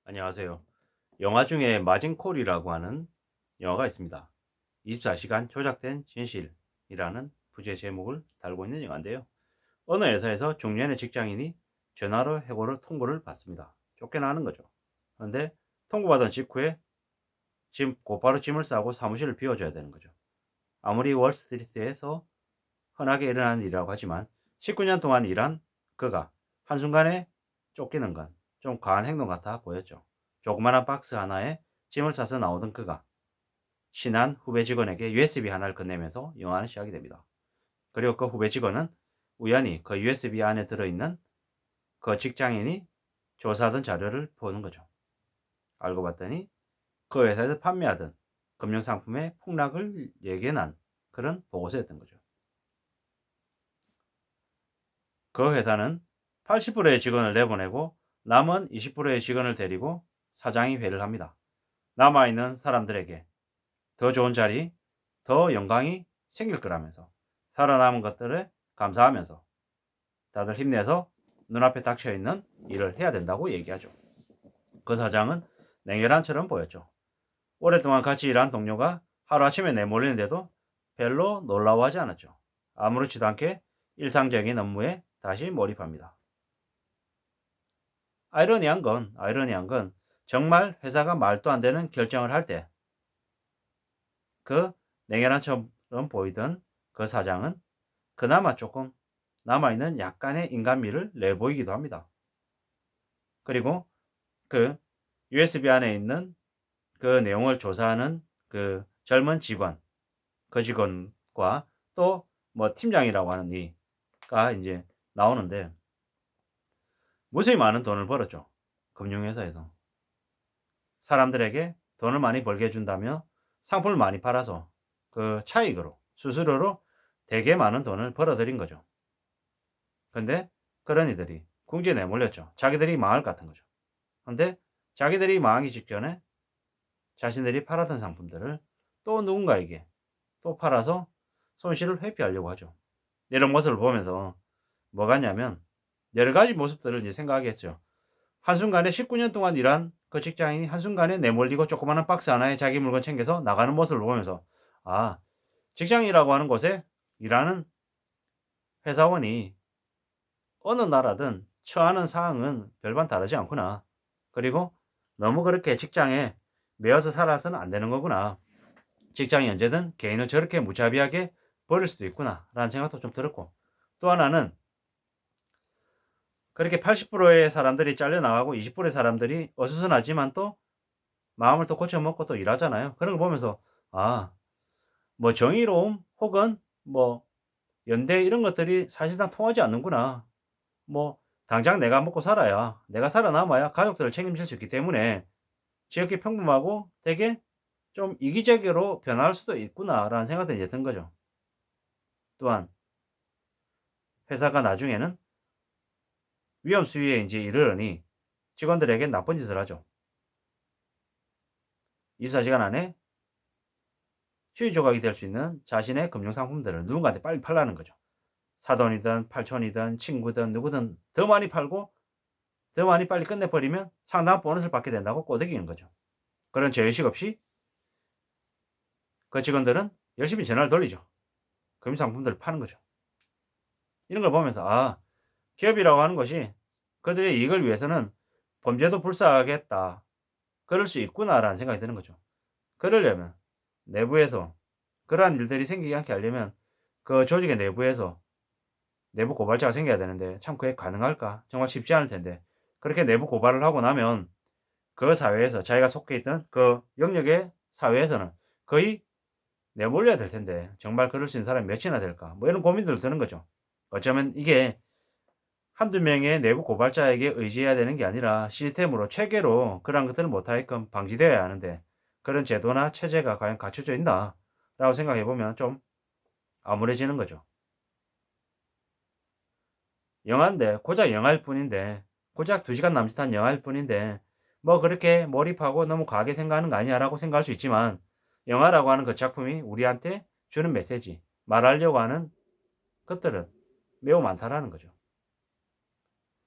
안녕하세요. 영화 중에 마진콜이라고 하는 영화가 있습니다. 24시간 조작된 진실이라는 부제 제목을 달고 있는 영화인데요. 어느 회사에서 중년의 직장인이 전화로 해고를 통보를 받습니다. 쫓겨나는 거죠. 그런데 통보받은 직후에 곧바로 짐을 싸고 사무실을 비워줘야 되는 거죠. 아무리 월스트리트에서 흔하게 일어나는 일이라고 하지만 19년 동안 일한 그가 한순간에 쫓기는 건 좀 과한 행동 같아 보였죠. 조그마한 박스 하나에 짐을 싸서 나오던 그가 친한 후배 직원에게 USB 하나를 건네면서 영화는 시작이 됩니다. 그리고 그 후배 직원은 우연히 그 USB 안에 들어있는 그 직장인이 조사하던 자료를 보는 거죠. 알고 봤더니 그 회사에서 판매하던 금융상품의 폭락을 예견한 그런 보고서였던 거죠. 그 회사는 80%의 직원을 내보내고 남은 20%의 직원을 데리고 사장이 회의를 합니다. 남아있는 사람들에게 더 좋은 자리, 더 영광이 생길 거라면서 살아남은 것들을 감사하면서 다들 힘내서 눈앞에 닥쳐있는 일을 해야 된다고 얘기하죠. 그 사장은 냉혈한처럼 보였죠. 오랫동안 같이 일한 동료가 하루아침에 내몰리는데도 별로 놀라워하지 않았죠. 아무렇지도 않게 일상적인 업무에 다시 몰입합니다. 아이러니한 건 정말 회사가 말도 안 되는 결정을 할 때 그 냉혈한처럼 보이던 그 사장은 그나마 조금 남아있는 약간의 인간미를 내보이기도 합니다. 그리고 그 USB 안에 있는 그 내용을 조사하는 그 젊은 직원, 그 직원과 또 뭐 팀장이라고 하는 이가 이제 나오는데 무수히 많은 돈을 벌었죠. 금융회사에서. 사람들에게 돈을 많이 벌게 해준다며 상품을 많이 팔아서 그 차익으로, 수수료로 되게 많은 돈을 벌어들인 거죠. 근데 그런 이들이 궁지에 내몰렸죠. 자기들이 망할 것 같은 거죠. 근데 자기들이 망하기 직전에 자신들이 팔았던 상품들을 또 누군가에게 또 팔아서 손실을 회피하려고 하죠. 이런 모습을 보면서 뭐 같냐면 여러 가지 모습들을 이제 생각하겠죠. 한순간에 19년 동안 일한 그 직장인이 한순간에 내몰리고 조그마한 박스 하나에 자기 물건 챙겨서 나가는 모습을 보면서 아, 직장이라고 하는 곳에 일하는 회사원이 어느 나라든 처하는 사항은 별반 다르지 않구나. 그리고 너무 그렇게 직장에 매여서 살아서는 안 되는 거구나. 직장이 언제든 개인을 저렇게 무자비하게 버릴 수도 있구나. 라는 생각도 좀 들었고. 또 하나는 그렇게 80%의 사람들이 잘려나가고 20%의 사람들이 어수선하지만 또 마음을 또 고쳐먹고 또 일하잖아요. 그런 걸 보면서 아, 뭐 정의로움 혹은 뭐 연대 이런 것들이 사실상 통하지 않는구나. 뭐 당장 내가 먹고 살아야 내가 살아남아야 가족들을 책임질 수 있기 때문에 지극히 평범하고 되게 좀 이기적으로 변할 수도 있구나라는 생각도 이제 든 거죠. 또한 회사가 나중에는 위험 수위에 이제 이르러니 직원들에게 나쁜 짓을 하죠. 24시간 안에 수위 조각이 될 수 있는 자신의 금융 상품들을 누군가한테 빨리 팔라는 거죠. 사돈이든 팔촌이든 친구든 누구든 더 많이 팔고 더 많이 빨리 끝내버리면 상당한 보너스를 받게 된다고 꼬드기는 거죠. 그런 죄의식 없이 그 직원들은 열심히 전화를 돌리죠. 금융 상품들을 파는 거죠. 이런 걸 보면서 아, 기업이라고 하는 것이 그들의 이익을 위해서는 범죄도 불사하겠다. 그럴 수 있구나라는 생각이 드는 거죠. 그러려면 내부에서 그러한 일들이 생기지 않게 하려면 그 조직의 내부에서 내부 고발자가 생겨야 되는데 참 그게 가능할까? 정말 쉽지 않을 텐데 그렇게 내부 고발을 하고 나면 그 사회에서 자기가 속해 있던 그 영역의 사회에서는 거의 내몰려야 될 텐데 정말 그럴 수 있는 사람이 몇이나 될까? 뭐 이런 고민들을 드는 거죠. 어쩌면 이게 한두 명의 내부 고발자에게 의지해야 되는 게 아니라 시스템으로 체계로 그러한 것들을 못하게끔 방지되어야 하는데 그런 제도나 체제가 과연 갖춰져 있나? 라고 생각해 보면 좀 암울해지는 거죠. 영화인데 고작 영화일 뿐인데 고작 2시간 남짓한 영화일 뿐인데 뭐 그렇게 몰입하고 너무 과하게 생각하는 거 아니야라고 생각할 수 있지만 영화라고 하는 그 작품이 우리한테 주는 메시지, 말하려고 하는 것들은 매우 많다라는 거죠.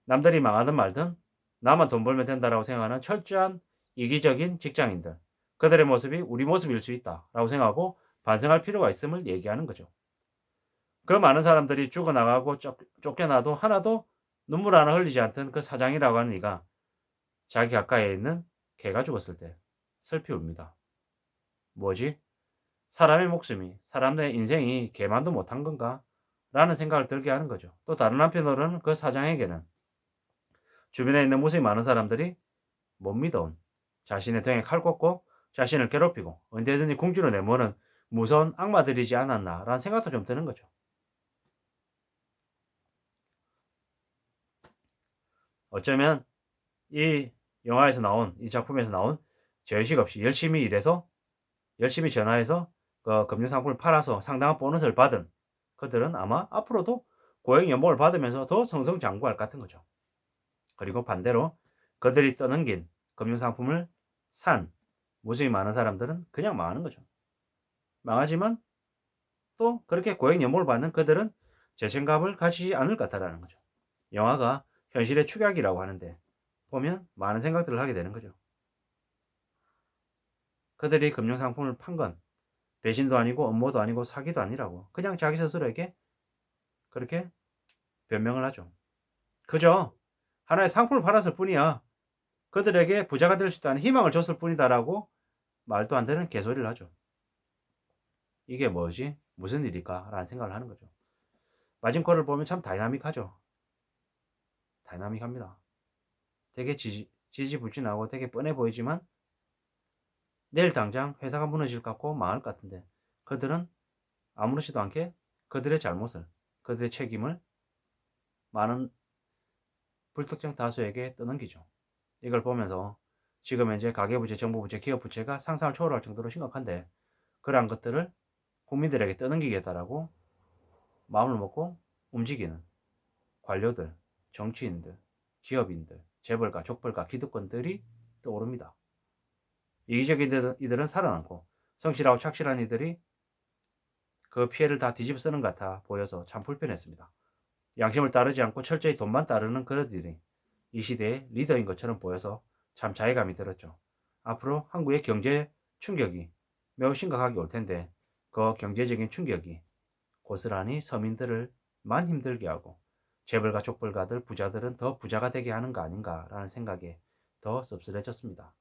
남들이 망하든 말든 나만 돈 벌면 된다라고 생각하는 철저한 이기적인 직장인들. 그들의 모습이 우리 모습일 수 있다라고 생각하고 반성할 필요가 있음을 얘기하는 거죠. 그 많은 사람들이 죽어나가고 쫓겨나도 하나도 눈물 하나 흘리지 않던 그 사장이라고 하는 이가 자기 가까이에 있는 개가 죽었을 때 슬피 웁니다. 뭐지? 사람의 목숨이, 사람의 인생이 개만도 못한 건가? 라는 생각을 들게 하는 거죠. 또 다른 한편으로는 그 사장에게는 주변에 있는 모습이 많은 사람들이 못 믿어온, 자신의 등에 칼 꽂고 자신을 괴롭히고 언제든지 궁지로 내모는 무서운 악마들이지 않았나라는 생각도 좀 드는 거죠. 어쩌면 이 영화에서 나온, 이 작품에서 나온 죄의식 없이 열심히 일해서 열심히 전화해서 그 금융상품을 팔아서 상당한 보너스를 받은 그들은 아마 앞으로도 고액 연봉을 받으면서 더 승승장구할 것 같은 거죠. 그리고 반대로 그들이 떠넘긴 금융상품을 산 모습이 많은 사람들은 그냥 망하는 거죠. 망하지만 또 그렇게 고액 연봉을 받는 그들은 재생갑을 가지지 않을 것 같다라는 거죠. 영화가 현실의 축약이라고 하는데 보면 많은 생각들을 하게 되는 거죠. 그들이 금융상품을 판 건 배신도 아니고 업무도 아니고 사기도 아니라고 그냥 자기 스스로에게 그렇게 변명을 하죠. 그저 하나의 상품을 팔았을 뿐이야. 그들에게 부자가 될 수 있다는 희망을 줬을 뿐이다라고 말도 안 되는 개소리를 하죠. 이게 뭐지? 무슨 일일까? 라는 생각을 하는 거죠. 마징코를 보면 참 다이나믹하죠. 다이나믹합니다. 되게 지지부진하고 되게 뻔해 보이지만 내일 당장 회사가 무너질 것 같고 망할 것 같은데 그들은 아무렇지도 않게 그들의 잘못을, 그들의 책임을 많은 불특정 다수에게 떠넘기죠. 이걸 보면서 지금 현재 가계부채, 정부부채, 기업부채가 상상을 초월할 정도로 심각한데 그러한 것들을 국민들에게 떠넘기겠다라고 마음을 먹고 움직이는 관료들, 정치인들, 기업인들, 재벌가, 족벌가, 기득권들이 떠오릅니다. 이기적인 이들은 살아남고 성실하고 착실한 이들이 그 피해를 다 뒤집어 쓰는 것 같아 보여서 참 불편했습니다. 양심을 따르지 않고 철저히 돈만 따르는 그들이 이 시대의 리더인 것처럼 보여서 참 자괴감이 들었죠. 앞으로 한국의 경제 충격이 매우 심각하게 올 텐데 그 경제적인 충격이 고스란히 서민들을 만 힘들게 하고 재벌가 족벌가들 부자들은 더 부자가 되게 하는 거 아닌가라는 생각에 더 씁쓸해졌습니다.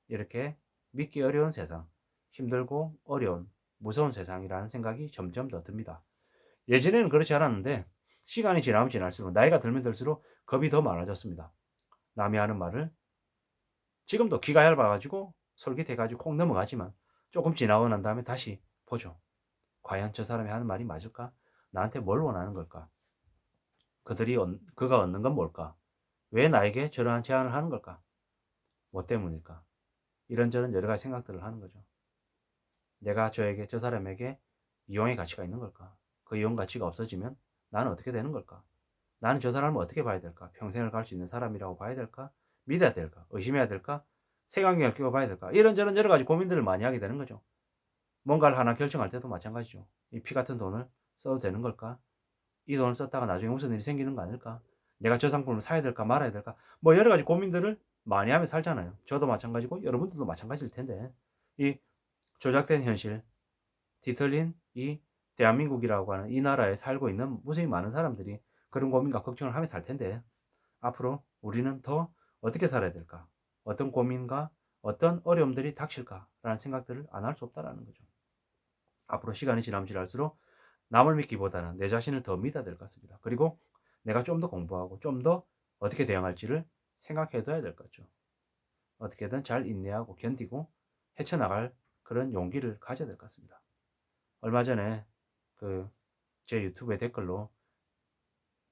이렇게 믿기 어려운 세상, 힘들고 어려운 무서운 세상이라는 생각이 점점 더 듭니다. 예전에는 그렇지 않았는데 시간이 지나면 지날수록 나이가 들면 들수록 겁이 더 많아졌습니다. 남이 하는 말을 지금도 귀가 얇아가지고 솔깃해가지고 콩 넘어가지만 조금 지나고 난 다음에 다시 보죠. 과연 저 사람이 하는 말이 맞을까? 나한테 뭘 원하는 걸까? 그가 얻는 건 뭘까? 왜 나에게 저러한 제안을 하는 걸까? 뭐 때문일까? 이런저런 여러 가지 생각들을 하는 거죠. 내가 저 사람에게 이용의 가치가 있는 걸까? 그 이용 가치가 없어지면 나는 어떻게 되는 걸까? 나는 저 사람을 어떻게 봐야 될까? 평생을 갈 수 있는 사람이라고 봐야 될까? 믿어야 될까? 의심해야 될까? 색안경을 끼고 봐야 될까? 이런저런 여러 가지 고민들을 많이 하게 되는 거죠. 뭔가를 하나 결정할 때도 마찬가지죠. 이 피 같은 돈을 써도 되는 걸까? 이 돈을 썼다가 나중에 무슨 일이 생기는 거 아닐까? 내가 저 상품을 사야 될까 말아야 될까? 뭐 여러 가지 고민들을 많이 하며 살잖아요. 저도 마찬가지고 여러분들도 마찬가지일 텐데 이 조작된 현실, 뒤틀린 이 대한민국이라고 하는 이 나라에 살고 있는 무수히 많은 사람들이 그런 고민과 걱정을 하며 살 텐데 앞으로 우리는 더 어떻게 살아야 될까? 어떤 고민과 어떤 어려움들이 닥칠까라는 생각들을 안 할 수 없다라는 거죠. 앞으로 시간이 지나면 지날수록 남을 믿기보다는 내 자신을 더 믿어야 될 것 같습니다. 그리고 내가 좀 더 공부하고 좀 더 어떻게 대응할지를 생각해 둬야 될 것 같죠. 어떻게든 잘 인내하고 견디고 헤쳐나갈 그런 용기를 가져야 될 것 같습니다. 얼마 전에 그 제 유튜브에 댓글로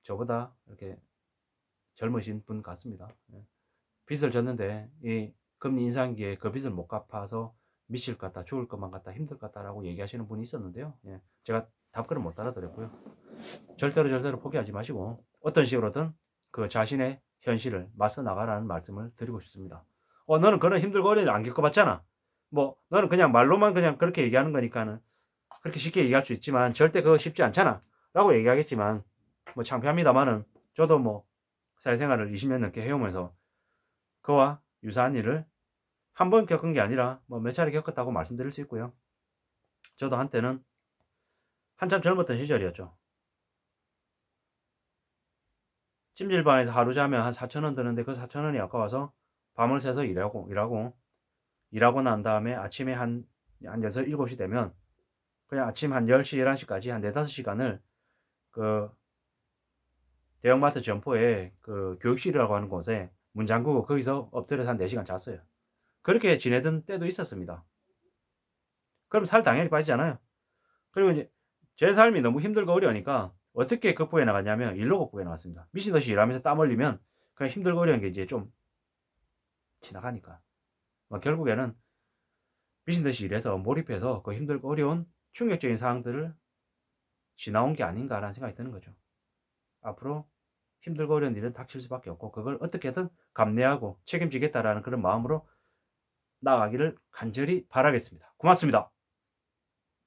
저보다 이렇게 젊으신 분 같습니다. 예. 빚을 졌는데 이 금리 인상기에 그 빚을 못 갚아서 미칠 것 같다, 죽을 것만 같다, 힘들 것 같다라고 얘기하시는 분이 있었는데요. 예. 제가 답글을 못 알아들었고요. 절대로 포기하지 마시고 어떤 식으로든 그 자신의 현실을 맞서 나가라는 말씀을 드리고 싶습니다. 너는 그런 힘들고 어려운 일 안 겪어봤잖아. 뭐 너는 그냥 말로만 그냥 그렇게 얘기하는 거니까는 그렇게 쉽게 얘기할 수 있지만 절대 그거 쉽지 않잖아. 라고 얘기하겠지만 뭐 창피합니다만은 저도 뭐 사회생활을 20년 넘게 해오면서 그와 유사한 일을 한 번 겪은 게 아니라 뭐 몇 차례 겪었다고 말씀드릴 수 있고요. 저도 한때는 한참 젊었던 시절이었죠. 찜질방에서 하루 자면 한 4,000원 드는데 그 4,000원이 아까워서 밤을 새서 일하고 난 다음에 아침에 한 6, 7시 되면 그냥 아침 한 10시, 11 시까지 한 4-5 시간을 그 대형마트 점포에 그 교육실이라고 하는 곳에 문 잠그고 거기서 엎드려서 한 4 시간 잤어요. 그렇게 지내던 때도 있었습니다. 그럼 살 당연히 빠지잖아요. 그리고 이제 제 삶이 너무 힘들고 어려우니까 어떻게 극복해 나갔냐면 일로 극복해 나갔습니다. 미친 듯이 일하면서 땀 흘리면 그냥 힘들고 어려운 게 이제 좀 지나가니까. 결국에는 미친 듯이 일해서 몰입해서 그 힘들고 어려운 충격적인 상황들을 지나온 게 아닌가라는 생각이 드는 거죠. 앞으로 힘들고 어려운 일은 닥칠 수밖에 없고 그걸 어떻게든 감내하고 책임지겠다라는 그런 마음으로 나아가기를 간절히 바라겠습니다. 고맙습니다.